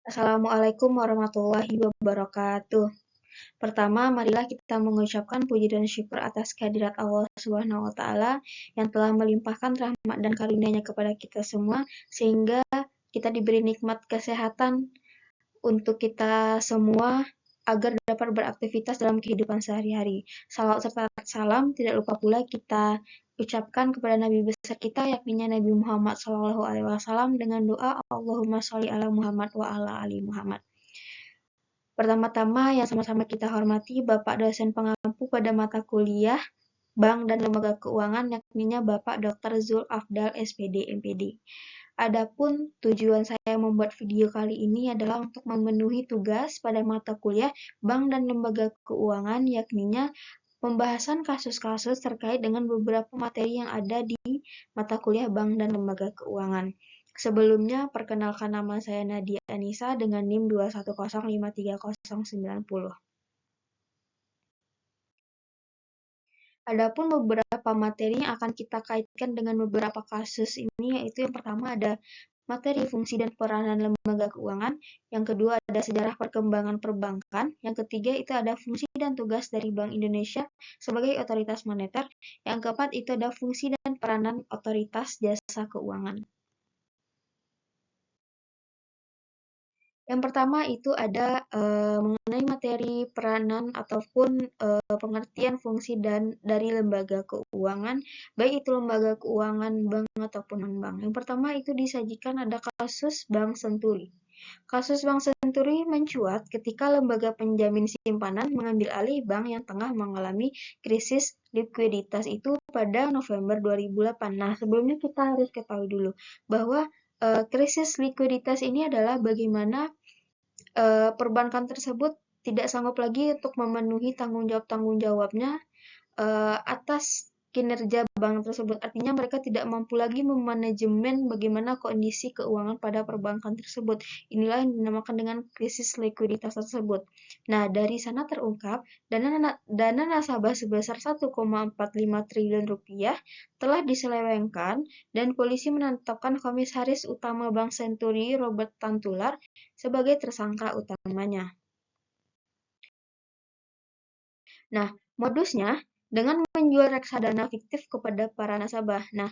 Assalamualaikum warahmatullahi wabarakatuh. Pertama, marilah kita mengucapkan puji dan syukur atas kehadirat Allah Subhanahu wa taala yang telah melimpahkan rahmat dan karunia-Nya kepada kita semua sehingga kita diberi nikmat kesehatan untuk kita semua agar dapat beraktivitas dalam kehidupan sehari-hari. Salawat serta salam tidak lupa pula kita ucapkan kepada Nabi besar kita yakni Nabi Muhammad SAW dengan doa Allahumma sholli ala Muhammad wa ala ali Muhammad. Pertama-tama yang sama-sama kita hormati Bapak dosen pengampu pada mata kuliah Bank dan Lembaga Keuangan yakninya Bapak Dr. Zul Afdal SPD MPD. Adapun tujuan saya membuat video kali ini adalah untuk memenuhi tugas pada mata kuliah Bank dan Lembaga Keuangan yakninya pembahasan kasus-kasus terkait dengan beberapa materi yang ada di mata kuliah Bank dan Lembaga Keuangan. Sebelumnya, perkenalkan nama saya Nadia Anissa dengan NIM 210530090. Adapun beberapa materi yang akan kita kaitkan dengan beberapa kasus ini, yaitu yang pertama ada materi fungsi dan peranan lembaga keuangan, yang kedua ada sejarah perkembangan perbankan, yang ketiga itu ada fungsi dan tugas dari Bank Indonesia sebagai otoritas moneter, yang keempat itu ada fungsi dan peranan otoritas jasa keuangan. Yang pertama itu ada mengenai materi peranan ataupun pengertian fungsi dan dari lembaga keuangan, baik itu lembaga keuangan bank ataupun non-bank. Yang pertama itu disajikan ada kasus Bank Senturi. Kasus Bank Senturi mencuat ketika lembaga penjamin simpanan mengambil alih bank yang tengah mengalami krisis likuiditas itu pada November 2008. Nah, sebelumnya kita harus ketahui dulu bahwa krisis likuiditas ini adalah bagaimana perbankan tersebut tidak sanggup lagi untuk memenuhi tanggung jawab-tanggung-jawabnya atas kinerja bank tersebut. Artinya mereka tidak mampu lagi memanajemen bagaimana kondisi keuangan pada perbankan tersebut. Inilah yang dinamakan dengan krisis likuiditas tersebut. Nah, dari sana terungkap dana nasabah sebesar 1,45 triliun rupiah telah diselewengkan dan polisi menetapkan Komisaris Utama Bank Senturi Robert Tantular sebagai tersangka utamanya. Nah, modusnya dengan menjual reksadana fiktif kepada para nasabah. Nah,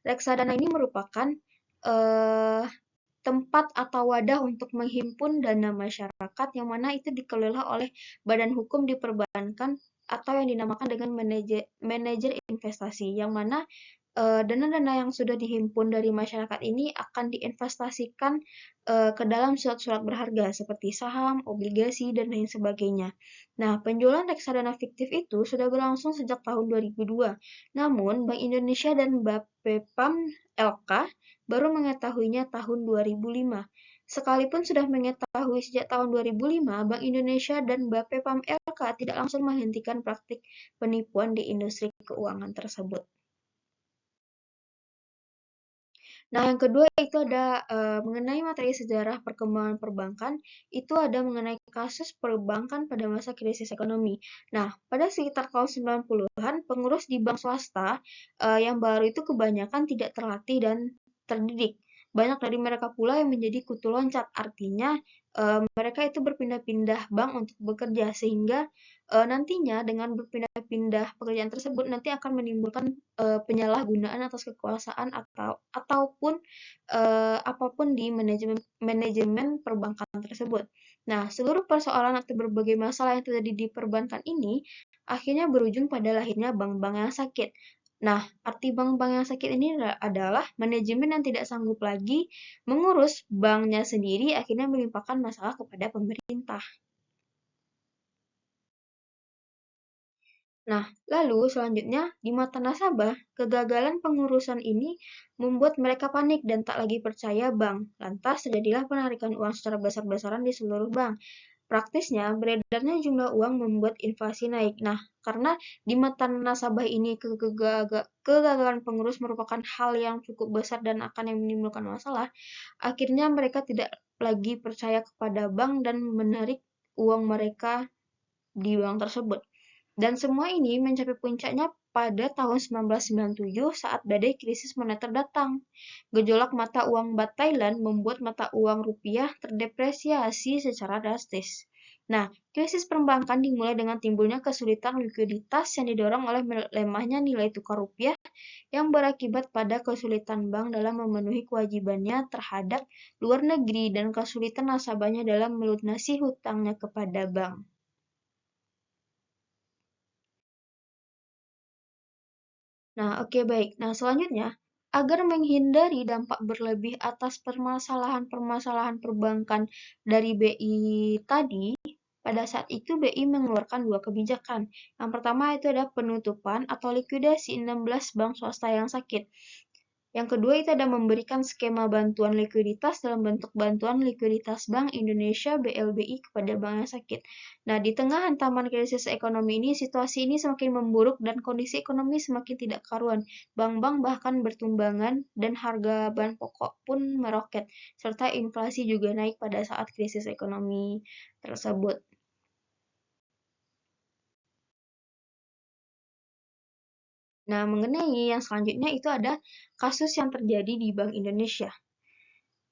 reksadana ini merupakan tempat atau wadah untuk menghimpun dana masyarakat yang mana itu dikelola oleh badan hukum di perbankan atau yang dinamakan dengan manajer investasi, yang mana dana-dana yang sudah dihimpun dari masyarakat ini akan diinvestasikan ke dalam surat-surat berharga seperti saham, obligasi, dan lain sebagainya. Nah, penjualan reksadana fiktif itu sudah berlangsung sejak tahun 2002. Namun, Bank Indonesia dan Bapepam LK baru mengetahuinya tahun 2005. Sekalipun sudah mengetahui sejak tahun 2005, Bank Indonesia dan Bapepam LK tidak langsung menghentikan praktik penipuan di industri keuangan tersebut. Nah, yang kedua itu ada mengenai materi sejarah perkembangan perbankan, itu ada mengenai kasus perbankan pada masa krisis ekonomi. Nah, pada sekitar tahun 90-an, pengurus di bank swasta yang baru itu kebanyakan tidak terlatih dan terdidik. Banyak dari mereka pula yang menjadi kutu loncat, artinya mereka itu berpindah-pindah bank untuk bekerja, sehingga nantinya dengan berpindah-pindah pekerjaan tersebut nanti akan menimbulkan penyalahgunaan atas kekuasaan ataupun apapun di manajemen perbankan tersebut. Nah, seluruh persoalan atau berbagai masalah yang terjadi di perbankan ini akhirnya berujung pada lahirnya bank-bank yang sakit. Nah, arti bank-bank yang sakit ini adalah manajemen yang tidak sanggup lagi mengurus banknya sendiri akhirnya melimpahkan masalah kepada pemerintah. Nah, lalu selanjutnya di mata nasabah, kegagalan pengurusan ini membuat mereka panik dan tak lagi percaya bank. Lantas terjadilah penarikan uang secara besar-besaran di seluruh bank. Praktisnya, beredarnya jumlah uang membuat inflasi naik. Nah, karena di mata nasabah ini kegagalan pengurus merupakan hal yang cukup besar dan akan yang menimbulkan masalah, akhirnya mereka tidak lagi percaya kepada bank dan menarik uang mereka di bank tersebut. Dan semua ini mencapai puncaknya pada tahun 1997 saat badai krisis moneter datang. Gejolak mata uang Baht Thailand membuat mata uang rupiah terdepresiasi secara drastis. Nah, krisis perbankan dimulai dengan timbulnya kesulitan likuiditas yang didorong oleh melemahnya nilai tukar rupiah yang berakibat pada kesulitan bank dalam memenuhi kewajibannya terhadap luar negeri dan kesulitan nasabahnya dalam melunasi hutangnya kepada bank. Nah, oke baik. Nah, selanjutnya, agar menghindari dampak berlebih atas permasalahan-permasalahan perbankan dari BI tadi, pada saat itu BI mengeluarkan dua kebijakan. Yang pertama itu ada penutupan atau likuidasi 16 bank swasta yang sakit. Yang kedua itu ada memberikan skema bantuan likuiditas dalam bentuk bantuan likuiditas Bank Indonesia BLBI kepada bank yang sakit. Nah, di tengah hantaman krisis ekonomi ini, situasi ini semakin memburuk dan kondisi ekonomi semakin tidak karuan. Bank-bank bahkan bertumbangan dan harga bahan pokok pun meroket, serta inflasi juga naik pada saat krisis ekonomi tersebut. Nah, mengenai yang selanjutnya itu ada kasus yang terjadi di Bank Indonesia.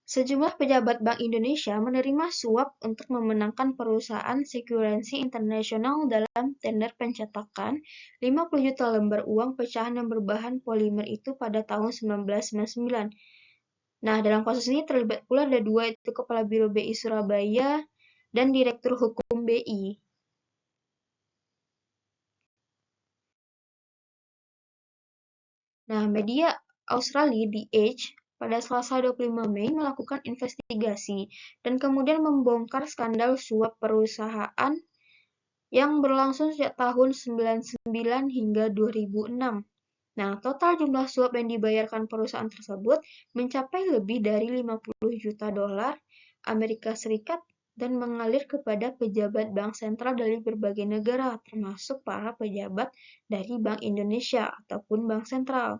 Sejumlah pejabat Bank Indonesia menerima suap untuk memenangkan perusahaan sekurensi internasional dalam tender pencetakan 50 juta lembar uang pecahan yang berbahan polimer itu pada tahun 1999. Nah, dalam kasus ini terlibat pula ada dua, itu Kepala Biro BI Surabaya dan Direktur Hukum BI. Nah, media Australia The Age pada Selasa 25 Mei melakukan investigasi dan kemudian membongkar skandal suap perusahaan yang berlangsung sejak tahun 99 hingga 2006. Nah, total jumlah suap yang dibayarkan perusahaan tersebut mencapai lebih dari 50 juta dolar Amerika Serikat dan mengalir kepada pejabat bank sentral dari berbagai negara, termasuk para pejabat dari Bank Indonesia ataupun bank sentral.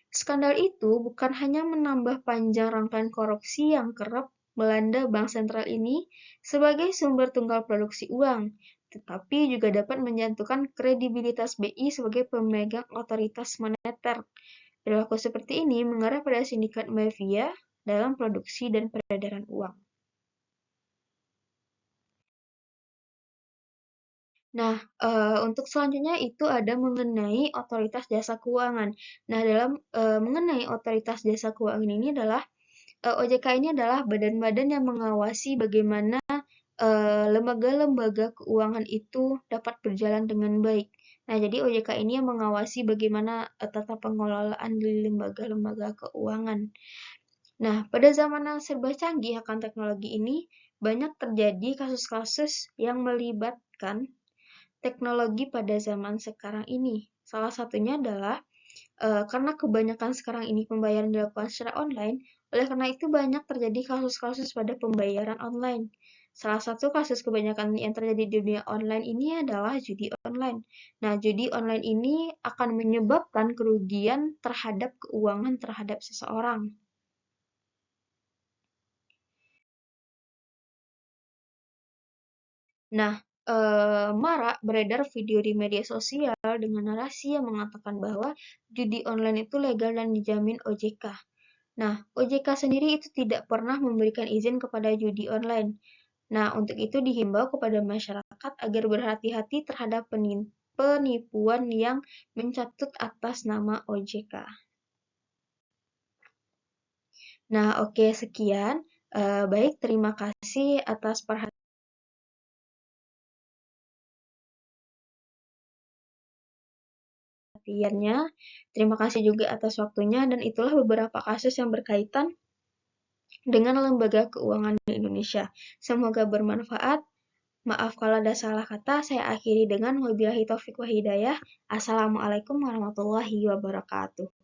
Skandal itu bukan hanya menambah panjang rangkaian korupsi yang kerap melanda bank sentral ini sebagai sumber tunggal produksi uang, tetapi juga dapat menjatuhkan kredibilitas BI sebagai pemegang otoritas moneter. Perilaku seperti ini mengarah pada sindikat mafia dalam produksi dan peredaran uang. Nah, untuk selanjutnya itu ada mengenai otoritas jasa keuangan. Nah, dalam mengenai otoritas jasa keuangan ini adalah OJK ini adalah badan-badan yang mengawasi bagaimana lembaga-lembaga keuangan itu dapat berjalan dengan baik. Nah, jadi OJK ini yang mengawasi bagaimana tata pengelolaan di lembaga-lembaga keuangan. Nah, pada zaman yang serba canggih akan teknologi ini, banyak terjadi kasus-kasus yang melibatkan teknologi pada zaman sekarang ini. Salah satunya adalah karena kebanyakan sekarang ini pembayaran dilakukan secara online, oleh karena itu banyak terjadi kasus-kasus pada pembayaran online. Salah satu kasus kebanyakan yang terjadi di dunia online ini adalah judi online. Nah, judi online ini akan menyebabkan kerugian terhadap keuangan terhadap seseorang. Nah, marak beredar video di media sosial dengan narasi yang mengatakan bahwa judi online itu legal dan dijamin OJK. Nah, OJK sendiri itu tidak pernah memberikan izin kepada judi online. Nah, untuk itu dihimbau kepada masyarakat agar berhati-hati terhadap penipuan yang mencatut atas nama OJK. Nah, oke, sekian. Baik, terima kasih atas perhatiannya. Terima kasih juga atas waktunya, dan itulah beberapa kasus yang berkaitan dengan lembaga keuangan di Indonesia. Semoga bermanfaat. Maaf kalau ada salah kata, saya akhiri dengan wabillahi taufiq wa hidayah. Assalamualaikum warahmatullahi wabarakatuh.